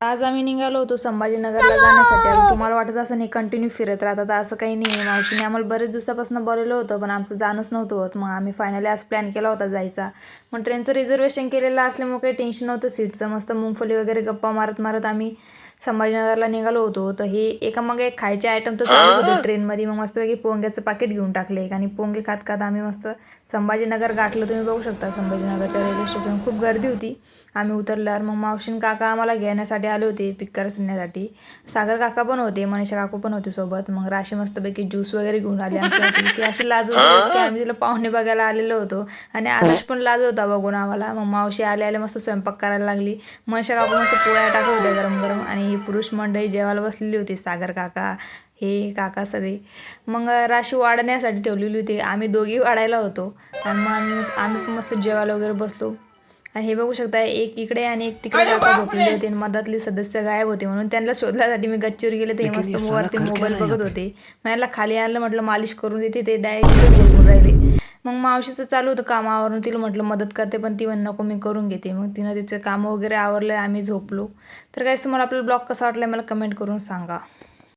आज आम्ही निघालो होतो संभाजीनगरला जाण्यासाठी. आता तुम्हाला वाटत असं नाही कंटिन्यू फिरत राहतात, असं काही नाही आहे. मावशीने आम्हाला बरेच दिवसापासून बोलवलं होतं, पण आमचं जाणंच नव्हतं होत. मग आम्ही फायनली आज प्लॅन केला होता जायचा. मग ट्रेनचं रिझर्वेशन केलेलं असल्यामुळे काही टेन्शन नव्हतं सीटचं. मस्त मुंगफली वगैरे गप्पा मारत मारत आम्ही संभाजीनगरला निघालो होतो. तर हे एकामागे एक खायचे आयटम तर चालूच होते ट्रेनमध्ये. मग मस्तपैकी पोंग्याचं पाकिट घेऊन टाकले एक, आणि पोंगे खात खात आम्ही मस्त संभाजीनगर गाठलं. तुम्ही बघू शकता संभाजीनगरच्या रेल्वे स्टेशन खूप गर्दी होती. आम्ही उतरल्यावर मग मावशीन काका आम्हाला घेण्यासाठी आले होते, पिक करण्यासाठी. सागर काका पण होते, मनीषा काकू पण होते सोबत. मग राशी मस्तपैकी ज्यूस वगैरे घेऊन आली आमच्यासाठी. ती अशी लाजवत होती की आम्ही तिला पाहुणे बघायला आलेलो होतो, आणि आदर्श पण लाजत होता बघून आम्हाला. मग मावशी आले मस्त स्वयंपाक करायला लागली. मनीषा काकू मस्त पोळ्या टाकत होत्या गरम गरम, आणि पुरुष मंडळी जेवायला बसलेली होती, सागर काका हे काका सगळे. मग राशी वाढण्यासाठी ठेवलेली होती, आम्ही दोघी वाढायला होतो. आणि मग आम्ही पण मस्त जेवायला वगैरे बसलो. आणि हे बघू शकता, एक इकडे आणि एक तिकडे काका झोपलेले होते, आणि मधातले सदस्य गायब होते. म्हणून त्यांना शोधण्यासाठी मी गच्चीवर गेले. ते मस्त वरती मोबाईल बघत होते. मला खाली आणलं, म्हटलं मालिश करून देते, ते डायरेक्ट झोपून राहिले. मग मावशीचं चालू होतं कामावरून, तिला म्हटलं मदत करते, पण ती म्हण नको मी करून घेते. मग तिनं तिचं कामं वगैरे आवरलं, आम्ही झोपलो. तर काय तुम्हाला आपला ब्लॉग कसा वाटला मला कमेंट करून सांगा.